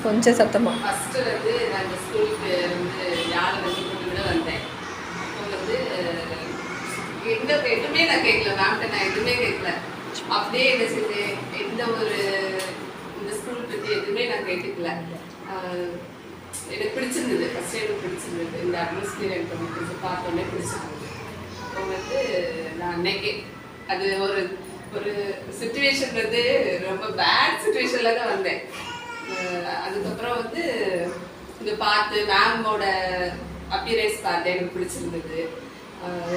கொஞ்சம் சத்தமா. ஃபஸ்ட்டு வந்து நான் இந்த ஸ்கூலுக்கு வந்து யாரை வந்து கொண்டு விட வந்தேன். இப்போ வந்து எதுவுமே நான் கேட்கல, மேம்கிட்ட நான் எதுவுமே கேட்கல. அப்படியே என்ன செஞ்சேன், எந்த ஒரு இந்த ஸ்கூல் பற்றி எதுவுமே நான் கேட்டுக்கல. எனக்கு பிடிச்சிருந்தது, ஃபஸ்ட்டு எனக்கு பிடிச்சிருந்தது, இந்த அட்மாஸ்பியர் எனக்கு ரொம்ப பிடிச்சி பார்த்தோன்னே பிடிச்சிருந்தது. அப்போ வந்து நான் அன்னைக்கு அது ஒரு ஒரு சுச்சுவேஷன் வந்து ரொம்ப பேட் சுச்சுவேஷனில் தான் வந்தேன். அதுக்கப்புறம் வந்து இங்கே பார்த்து மேமோட அப்பியரன்ஸ் பார்த்து எனக்கு பிடிச்சிருந்தது,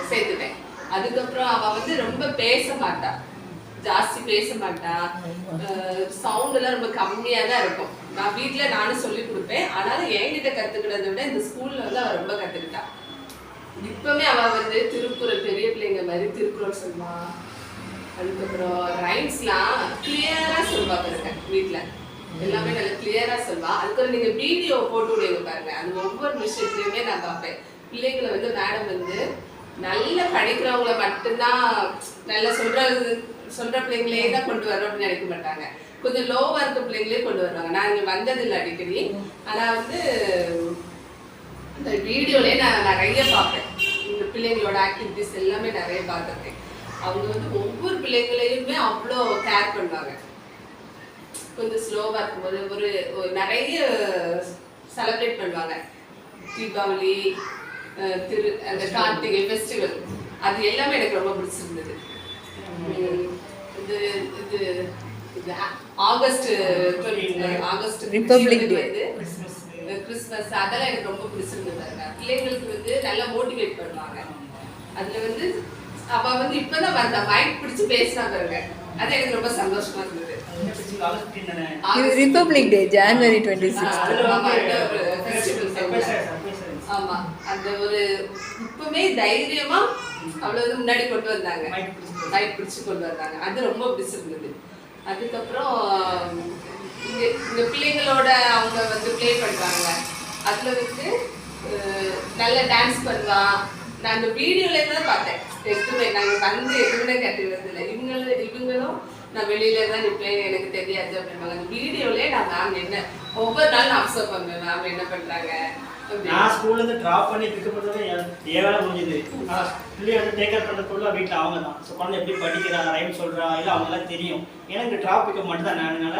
சேர்த்துட்டேன். அதுக்கப்புறம் அவள் வந்து ரொம்ப பேச மாட்டா, ஜாஸ்தி பேச மாட்டா, சவுண்டெல்லாம் ரொம்ப கம்மியாக தான் இருக்கும். நான் வீட்டில் நானும் சொல்லி கொடுப்பேன், ஆனாலும் என்கிட்ட கற்றுக்கிட்டதை விட இந்த ஸ்கூலில் வந்து அவள் ரொம்ப கற்றுக்கிட்டா. இப்போவுமே அவள் வந்து திருக்குறள், பெரிய பிள்ளைங்க மாதிரி திருக்குறள் சொல்லுவா. அதுக்கப்புறம் ரைம்ஸ்லாம் கிளியராக சொல்லுவா பாருங்க, வீட்டில் எல்லாமே நல்லா கிளியராக சொல்லுவா. அதுக்கப்புறம் நீங்கள் வீடியோ போட்டு விடுங்க பாருங்க, அது ஒவ்வொரு விஷயத்துலையுமே நான் பார்ப்பேன். பிள்ளைங்களை வந்து மேடம் வந்து நல்லா படிக்கிறவங்கள மட்டும்தான் நல்லா சொல்கிற பிள்ளைங்களே தான் கொண்டு வரோம் அப்படின்னு நினைக்க மாட்டாங்க. கொஞ்சம் லோவாக இருக்க பிள்ளைங்களே கொண்டு வருவாங்க. நான் இங்கே வந்ததில்லை அடிக்கடி, ஆனால் வந்து இந்த வீடியோலேயே நான் நிறைய பார்ப்பேன். இந்த பிள்ளைங்களோட ஆக்டிவிட்டிஸ் எல்லாமே நிறைய பார்த்துருக்கேன். அவங்க வந்து ஒவ்வொரு பிள்ளைங்களையுமே அவ்வளோ கேர் பண்ணுவாங்க. கொஞ்சம் ஸ்லோவாக இருக்கும்போது ஒரு நிறைய செலிப்ரேட் பண்ணுவாங்க. தீபாவளி, அந்த கார்த்திகை ஃபெஸ்டிவல், அது எல்லாமே எனக்கு ரொம்ப பிடிச்சிருந்தது. இது இது இது ஆகஸ்ட் ரிப்பப்ளிக் டே, கிறிஸ்மஸ், அதெல்லாம் எனக்கு ரொம்ப பிடிச்சிருந்தது. பிள்ளைங்களுக்கு வந்து நல்லா மோட்டிவேட் பண்ணுவாங்க. அதில் வந்து அவள் வந்து இப்போதான் வந்தா மைக் பிடிச்சி பேசினா பாருங்க, அது எனக்கு ரொம்ப சந்தோஷமா இருந்தது. ரிப்பப்ளிக் டே ஜனவரி 26. ஆமா, அந்த ஒரு இப்பவுமே தைரியமா அவ்வளவு முன்னாடி கொண்டு வந்தாங்க, மைக் பிடிச்சு கொண்டு வந்தாங்க, அது ரொம்ப பிடிச்சிருந்தது. அதுக்கப்புறம் இந்த பிள்ளைங்களோட அவங்க வந்து ப்ளே பண்றாங்க, அதுல வந்து நல்ல டான்ஸ் பண்ணுவா. நான் அந்த வீடியோல தான் பார்த்தேன். எதுவுமே நாங்கள் வந்து எதுவுமே கற்றுக்கிறதில்லை. இவங்களும் நான் வெளியில தான் நிற்பேன், எனக்கு தெரியாது அப்படின்பாங்க. அந்த வீடியோலே நான் மேம் என்ன ஒவ்வொரு நாள் நான் அப்சர்வ் பண்ணுவேன், மேம் என்ன பண்றாங்க. நான் ஸ்கூல்லேருந்து ட்ராப் பண்ணி பிக்கப் பண்ணுறது என் வேலை முடிஞ்சுது. ஆனால் பிள்ளைய வந்து டேக்கர் பண்ணுறதுக்குள்ள வீட்டில் அவங்க தான். ஸோ குழந்தை எப்படி படிக்கிறா, ரைம் சொல்கிறா, இல்லை அவங்களாம் தெரியும். எனக்கு ட்ராப் பிக்கப் மட்டும் தான் நானுனால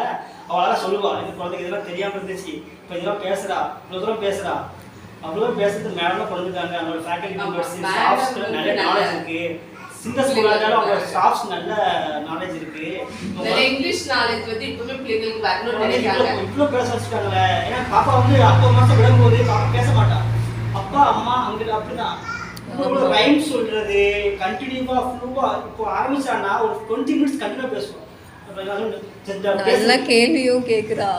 அவளால் சொல்லுவாள், இது குழந்தைக்கு இதெல்லாம் தெரியாமல் இருந்துச்சு, இப்போ இதெல்லாம் பேசுகிறா, இவ்வளோ தூரம் பேசுகிறா. அவ்வளோ பேசுறது மேடம் கொண்டுருக்காங்க. அவங்களோட ஃபேக்கல்டி மெம்பர்ஸ், ஸ்டாஃப்ஸ்க்கு நல்ல நாலேஜ் இருக்குது. சின்ன ஸ்கூலாக இருந்தாலும் அவங்க ஸ்டாஃப்ஸ் நல்ல நாலேஜ் இருக்குது. இங்கிலீஷ் நாலேஜ் வந்து இப்போவே பிள்ளைங்களுக்கு வரணும்னு நினைக்கிறாங்க. இவ்வளோ பேச வச்சுட்டாங்களே. ஏன்னா பாப்பா வந்து அப்பா மாதம் விடும்போது பாப்பா பேச மாட்டான், அப்பா அம்மா அங்கிட்ட அப்படிதான். இவ்வளோ ரைம் சொல்கிறது கண்டினியூவாக ஃப்ளூவாக இப்போ ஆரம்பிச்சான்னா ஒரு 20 மினிட்ஸ் கண்டினியூவாக பேசுவோம். நல்ல கேள்வியும் கேட்குறா.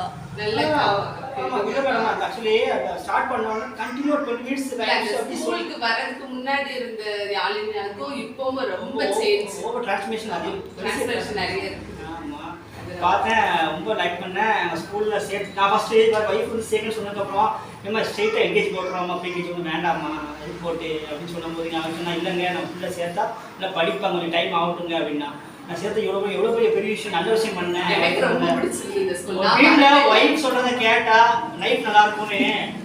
ஆக்சுவலி ஸ்டார்ட் பண்ணோம்னா கண்டினியூ 20 மினிட்ஸ் ஸ்கூலுக்கு வரதுக்கு முன்னாடி இருந்த யாழினிக்கும் இப்போவும் ரொம்ப சேஞ்ச், ஓவர் டிரான்ஸ்ஃபர்மேஷன் நிறைய இருக்கு. பார்த்தேன், ரொம்ப லைக் பண்ணேன். எங்கள் ஸ்கூலில் சேர்த்து நான் ஃபஸ்ட்டு ஒய்ஃப் வந்து சேர்க்கணும்னு சொன்னதுக்கப்புறம் நம்ம ஸ்ட்ரெயிட்டாக எல்கேஜி போட்டுருவோம்மா, ப்ரீகேஜி ஒன்றும் வேண்டாம்மா இது போட்டு அப்படின்னு சொல்லும்போது நான் சொன்னேன், இல்லைங்க நம்ம ஃபுல்லாக சேர்த்தா இல்லை படிப்பாங்க, கொஞ்சம் டைம் ஆகட்டுங்க அப்படின்னா. நான் சேர்த்து எவ்வளோ பெரிய விஷயம், நல்ல விஷயம் பண்ணேன். வீட்டில் ஒய்ஃப் சொல்கிறத கேட்டால் லைஃப் நல்லா இருக்கும்னு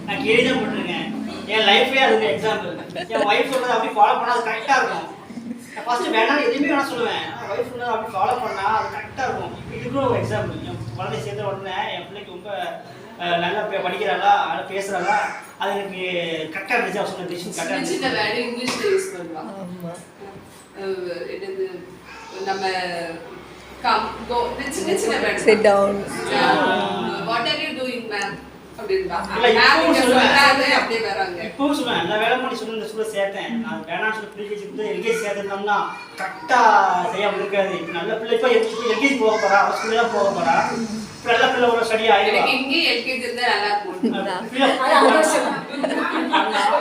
நான் கேள்வி தான் போட்டிருக்கேன். என் லைஃபே அதுக்கு எக்ஸாம்பிள். என் ஒய்ஃப் சொல்கிறத அப்படி ஃபாலோ பண்ணால் அது கரெக்டாக இருக்கும். நான் ஃபஸ்ட்டு வேணாம் எதுவுமே வேணாம் சொல்லுவேன், ஒய்ஃப் சொன்னதை அப்படி ஃபாலோ பண்ணால் அது கரெக்டாக இருக்கும். இதுக்கும் ஒரு எக்ஸாம்பிள். என் குழந்தை சேர்த்த உடனே என் பிள்ளைக்கு ரொம்ப நல்லா படிக்கிறாளா, நல்லா பேசுகிறாளா, அது எனக்கு கரெக்டாக இருந்துச்சு. அவர் சொன்ன டிசிஷன் கரெக்டாக இருந்துச்சு. இங்கிலீஷில் யூஸ் பண்ணுவாங்க. நம்ம சின்ன சின்ன words, sit down, what are you doing ma'am அப்படினா அப்படியே வராங்க. இப்போ சொல்றேன், நான் வேலை பண்ணி சொன்ன ஸ்கூல்ல சேர்த்தேன். நான் வேணாம் சொல்ல ப்ரீகேஜி வந்து எல்கேஜி சேர்த்தோம்னா கரெக்டா செய்யாம இருக்காது. இப்போ நல்ல பிள்ளை இப்போ எல்கேஜி போக போறா, ஸ்கூல்ல தான் போக போறா, நல்ல பிள்ளை ஒரு ஸ்டடி ஆயிடுவா. எனக்கு இங்கே எல்கேஜி இருந்தா நல்லா இருக்கும்.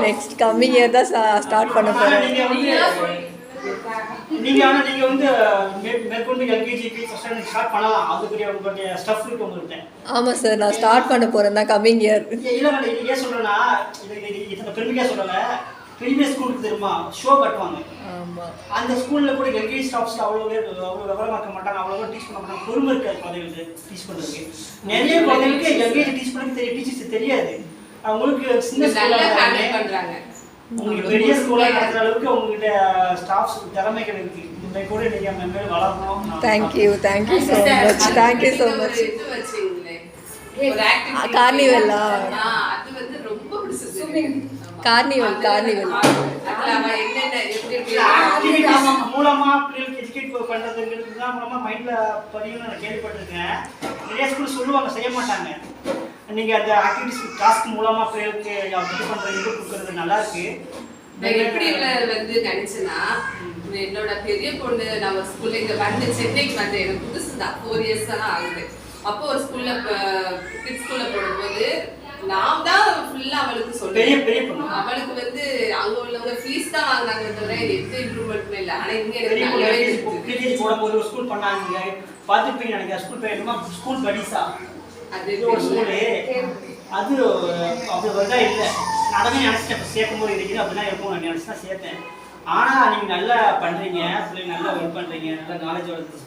நெக்ஸ்ட் கமிங் இயர் தான் ஸ்டார்ட் பண்ண போறேன். நீங்க வந்து மேற்கொண்டு எல்கேஜிக்கு ஃபர்ஸ்ட் ஸ்டார்ட் பண்ணலாம். அதுக்குரிய உங்களுடைய ஸ்டஃப் இருக்கு உங்கள்கிட்ட. ஆமா சார், நான் ஸ்டார்ட் பண்ண போறேன் தான் கமிங் இயர். இல்லை ஏன் சொல்றேன்னா, இது பெருமையாக சொல்லலை, பெரிய ஸ்கூலுக்கு தெரியுமா ஷோ கட்டுவாங்க. ஆமாம். அந்த ஸ்கூல்ல கூட எல்கேஜி ஸ்டாஃப்ஸ்க்கு அவ்வளோ விவரமாக்க மாட்டாங்க, அவ்வளோ டீச் பண்ண மாட்டாங்க. பொறுமை இருக்காது குழந்தைங்களுக்கு டீச் பண்ணுறதுக்கு. நிறைய குழந்தைங்களுக்கு எல்கேஜி டீச் பண்ண டீச்சர்ஸ் தெரியாது. அவங்களுக்கு சின்ன பண்றாங்க. உங்களுக்கு பெரிய ஸ்கூலாக நடத்துற அளவுக்கு உங்ககிட்ட ஸ்டாஃப்ஸ் திறமைகள் இருக்கு. இந்த கூட நீங்க மென்மேலும் வளரணும். Thank you so much. Thank you so much. கார்னிவலா? அது வந்து ரொம்ப பிடிச்சது. கார்னிவல் மூலமா பிள்ளைகளுக்கு எஜுகேட் பண்றதுங்கிறது தான் மூலமா மைண்ட்ல பதிவுன்னு நான் கேள்விப்பட்டிருக்கேன். நிறைய ஸ்கூல் சொல்லுவாங்க, செய்ய மாட்டாங்க. நீங்க அந்த ஆக்டிவிட்டிஸ் டாஸ்க் மூலமா பிள்ளைகளுக்கு இது பண்றது கொடுக்கறது நல்லா இருக்கு. நான் எப்படி வந்து நினைச்சேன்னா, என்னோட பெரிய பொண்ணு நம்ம ஸ்கூல்ல இங்க வந்து சென்னைக்கு வந்து எனக்கு புதுசுதான், 4 years தான் ஆகுது. அப்போ ஒரு ஸ்கூல்ல கிட்ஸ் ஸ்கூல்ல போடும்போது நான் தான் ஃபுல்லா அவளுக்கு சொல்றேன். பெரிய பொண்ணு அவளுக்கு வந்து அங்க உள்ளவங்க ஃபீஸ் தான் வாங்குறாங்க தவிர எந்த இம்ப்ரூவ்மெண்ட்மே இல்லை. ஆனா இங்க எனக்கு போடும்போது ஒரு ஸ்கூல் பண்ணாங்க பார்த்துப்பீங்க நினைக்கிறேன். ஸ்கூல் பேர் என்னமா ஸ்கூல் படிசா, அது ஒரு ஸ்கூலு. அது அவ்வளோ வருதா இல்லை. நான் அதை நினச்சிட்டேன் சேர்க்கும் போது இருக்குது அப்படிதான் இருக்கும் நான் நினச்சி தான் சேர்த்தேன். ஆனால் நீங்கள் நல்லா பண்ணுறீங்க, பிள்ளைங்க நல்லா ஒர்க் பண்ணுறீங்க, நல்லா நாலேஜ் வளர்த்து